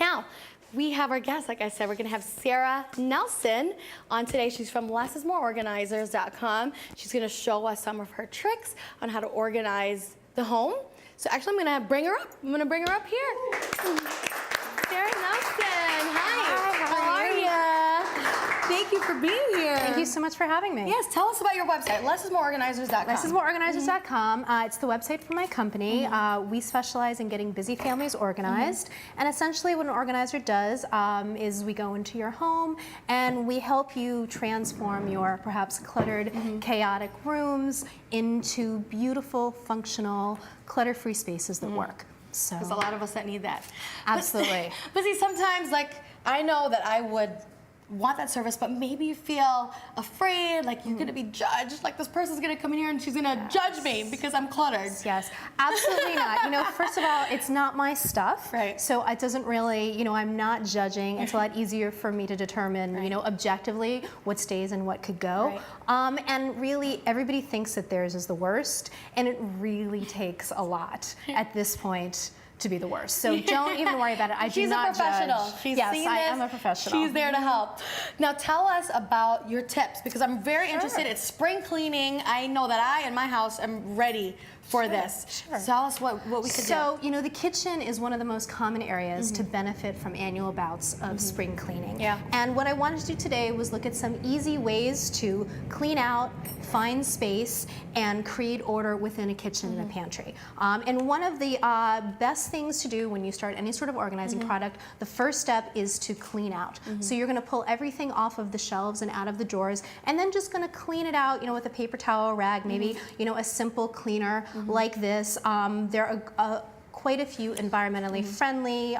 Now, we have our guest, like I said, we're gonna have Giller Nelson on today. She's from lessismoreorganizers.com. She's gonna show us some of her tricks on how to organize the home. So actually, I'm gonna bring her up. I'm gonna bring her up here. Giller Nelson, hi. How are you? Thank you for being here. Thank you so much for having me. Yes, tell us about your website, lessismoreorganizers.com. Lessismoreorganizers.com. It's the website for my company. We specialize in getting busy families organized. And essentially what an organizer does is we go into your home and we help you transform your perhaps cluttered, chaotic rooms into beautiful, functional, clutter-free spaces that work. So there's a lot of us that need that. Absolutely. But see, sometimes, like, I know that I would want that service, but maybe you feel afraid, like you're gonna be judged, like this person's gonna come in here and she's gonna judge me because I'm cluttered. Yes, absolutely not. You know, first of all, it's not my stuff, right? So it doesn't really, you know, I'm not judging. It's a lot easier for me to determine, you know, objectively what stays and what could go. And really, everybody thinks that theirs is the worst, and it really takes a lot at this point to be the worst. So don't even worry about it. I do not judge. She's a professional. She's yes, seen I this. am a professional. She's there to help. Now tell us about your tips, because I'm very interested. It's spring cleaning. I know that I, in my house, am ready for this. Tell us what we could do. So, you know, the kitchen is one of the most common areas to benefit from annual bouts of spring cleaning. And what I wanted to do today was look at some easy ways to clean out, find space, and create order within a kitchen and a pantry. And one of the best things to do when you start any sort of organizing product, the first step is to clean out. So you're gonna pull everything off of the shelves and out of the drawers, and then just gonna clean it out, you know, with a paper towel, rag, maybe, you know, a simple cleaner like this. There are quite a few environmentally friendly,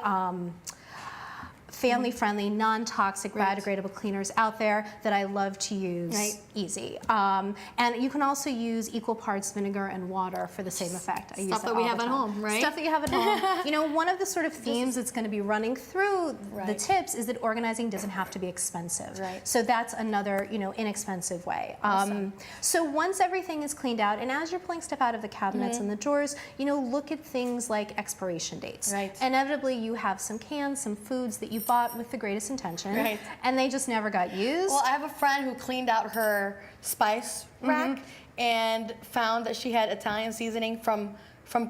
family-friendly, non-toxic, biodegradable cleaners out there that I love to use easy. And you can also use equal parts vinegar and water for the same effect. I use Stuff that we have at home, right? Stuff that you have at home. You know, one of the sort of themes that's going to be running through the tips is that organizing doesn't have to be expensive. So that's another, you know, inexpensive way. So once everything is cleaned out, and as you're pulling stuff out of the cabinets and the drawers, you know, look at things like expiration dates. Inevitably, you have some cans, some foods that you bought with the greatest intention, and they just never got used. Well, I have a friend who cleaned out her spice rack and found that she had Italian seasoning from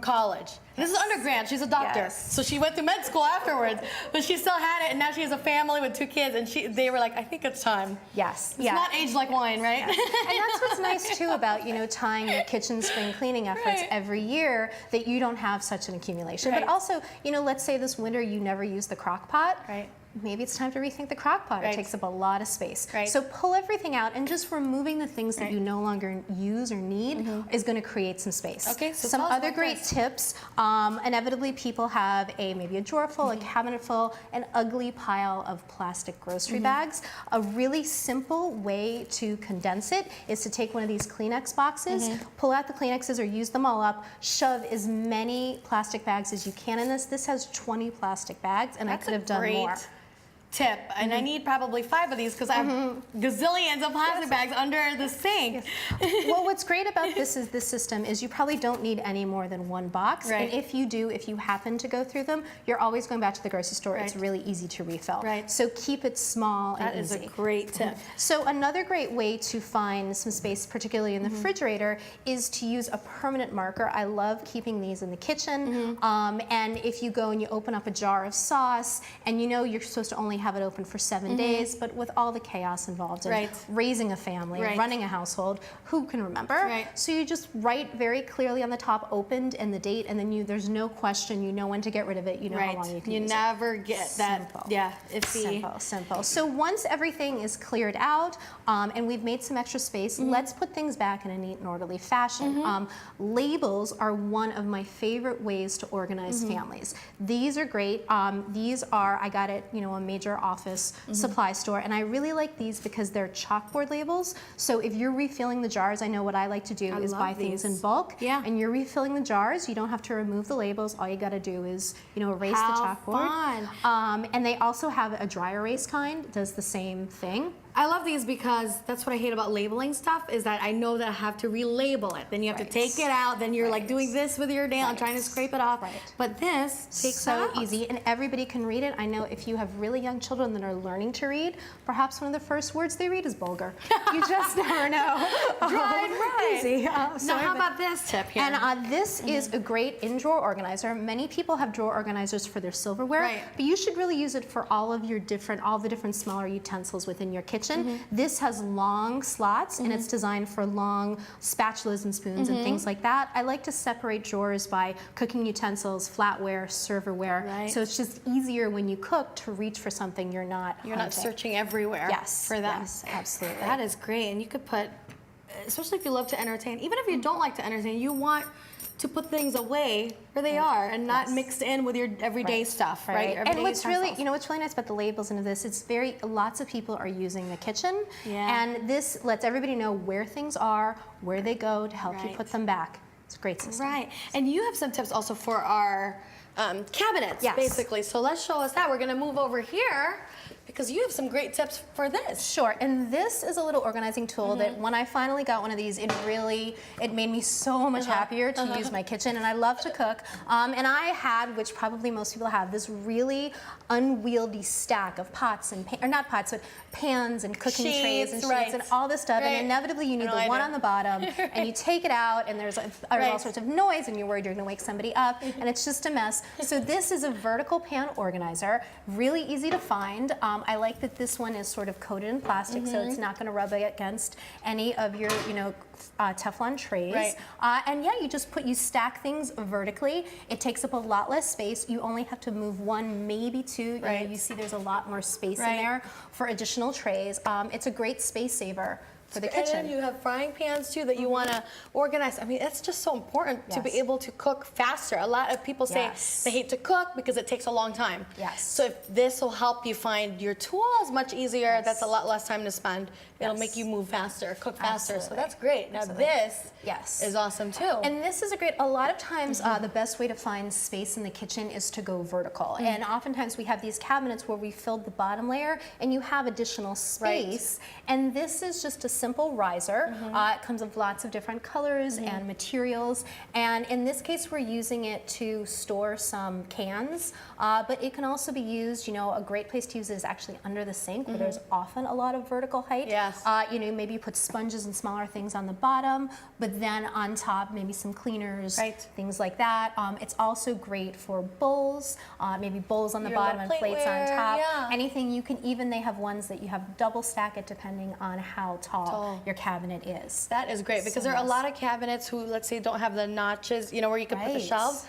college. This is undergrad, she's a doctor. So she went to med school afterwards, but she still had it, and now she has a family with 2 kids, and they were like, I think it's time. It's not aged like wine, right? And that's what's nice too about, you know, tying your kitchen spring cleaning efforts every year, that you don't have such an accumulation. But also, you know, let's say this winter you never use the crock pot. Maybe it's time to rethink the crock pot. It takes up a lot of space. So pull everything out, and just removing the things that you no longer use or need is going to create some space. So some other great tips. Inevitably, people have maybe a drawer full, a cabinet full, an ugly pile of plastic grocery bags. A really simple way to condense it is to take one of these Kleenex boxes, pull out the Kleenexes or use them all up, shove as many plastic bags as you can in this. This has 20 plastic bags, and I could have done more. Tip, and I need probably 5 of these because I have gazillions of plastic bags under the sink. Well, what's great about this system is you probably don't need any more than 1 box, and if you do, if you happen to go through them, you're always going back to the grocery store. It's really easy to refill. So keep it small and easy. That is a great tip. So another great way to find some space, particularly in the refrigerator, is to use a permanent marker. I love keeping these in the kitchen, and if you go and you open up a jar of sauce, and you know you're supposed to only have it open for 7 days, but with all the chaos involved in raising a family, running a household, who can remember? So you just write very clearly on the top, opened, and the date, and then there's no question, you know when to get rid of it, you know how long you can use it. You never get that. Simple. So once everything is cleared out, and we've made some extra space, let's put things back in a neat and orderly fashion. Labels are one of my favorite ways to organize families. These are great. These are, I got it, you know, a major office supply store, and I really like these because they're chalkboard labels. So if you're refilling the jars, I know what I like to do is buy things in bulk, and you're refilling the jars, you don't have to remove the labels. All you got to do is, you know, erase the chalkboard. And they also have a dry erase kind, does the same thing. I love these because that's what I hate about labeling stuff is that I know that I have to relabel it. Then you have to take it out. Then you're like doing this with your nail and trying to scrape it off. But this takes so out. easy, and everybody can read it. I know if you have really young children that are learning to read, perhaps one of the first words they read is bulgur. You just never know. Right. Easy. Now how about this tip here? And this is a great in-drawer organizer. Many people have drawer organizers for their silverware, but you should really use it for all the different smaller utensils within your kitchen. This has long slots and it's designed for long spatulas and spoons and things like that. I like to separate drawers by cooking utensils, flatware, serverware. So it's just easier when you cook to reach for something you're not searching everywhere for them. Yes, absolutely. That is great. And you could put, especially if you love to entertain, even if you don't like to entertain, you want to put things away where they are and not mixed in with your everyday stuff, right? And what's really, what's really nice about the labels into this, it's lots of people are using the kitchen, and this lets everybody know where things are, where they go to help you put them back. It's a great system. Right, and you have some tips also for our cabinets, basically. So let's show us that. We're gonna move over here because you have some great tips for this. Sure, and this is a little organizing tool that when I finally got one of these, it made me so much happier to use my kitchen, and I love to cook. And I had, which probably most people have, this really unwieldy stack of pots and, or not pots, but pans and cooking trays and sheets and all this stuff, and inevitably you need the one on the bottom, and you take it out, and there's all sorts of noise, and you're worried you're gonna wake somebody up, and it's just a mess. So this is a vertical pan organizer, really easy to find. I like that this one is sort of coated in plastic, so it's not going to rub against any of your, Teflon trays. And yeah, you stack things vertically. It takes up a lot less space. You only have to move one, maybe two. You see there's a lot more space in there for additional trays. It's a great space saver for the kitchen. And you have frying pans too that you want to organize. I mean, it's just so important to be able to cook faster. A lot of people say they hate to cook because it takes a long time. So if this will help you find your tools much easier, that's a lot less time to spend. It'll make you move faster, cook faster. So that's great. Now this is awesome too. And this is a lot of times the best way to find space in the kitchen is to go vertical. And oftentimes we have these cabinets where we filled the bottom layer and you have additional space. And this is just a simple riser. It comes with lots of different colors and materials. And in this case, we're using it to store some cans, but it can also be used, a great place to use it is actually under the sink where there's often a lot of vertical height. Maybe you put sponges and smaller things on the bottom, but then on top, maybe some cleaners, things like that. It's also great for bowls, maybe bowls on the bottom and plates on top. Anything they have ones that you have double stack it depending on how tall your cabinet is. That is great because there are a lot of cabinets who, let's say, don't have the notches, where you can put the shelves,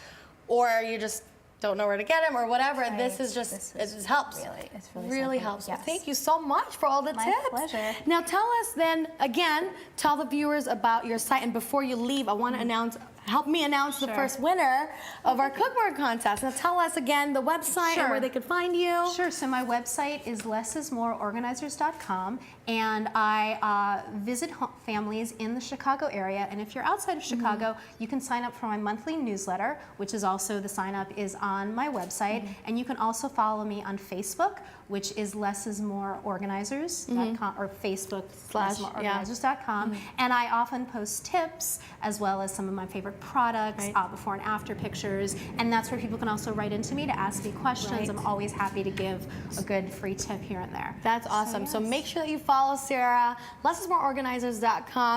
or you just don't know where to get them or whatever. This is just, it just helps. It's really helps. Well, thank you so much for all the tips. My pleasure. Now tell us then, again, tell the viewers about your site, and before you leave, I want to help me announce the first winner of our cookbook contest. Now tell us again the website and where they could find you. Sure, so my website is lessismoreorganizers.com, and I visit families in the Chicago area, and if you're outside of Chicago, you can sign up for my monthly newsletter, which is also, the sign up is on my website, and you can also follow me on Facebook, which is lessismoreorganizers.com, or Facebook/lessismoreorganizers.com, and I often post tips as well as some of my favorite products, before and after pictures, and that's where people can also write into me to ask me questions. I'm always happy to give a good free tip here and there. That's awesome. So make sure that you follow Sarah, lessismoreorganizers.com.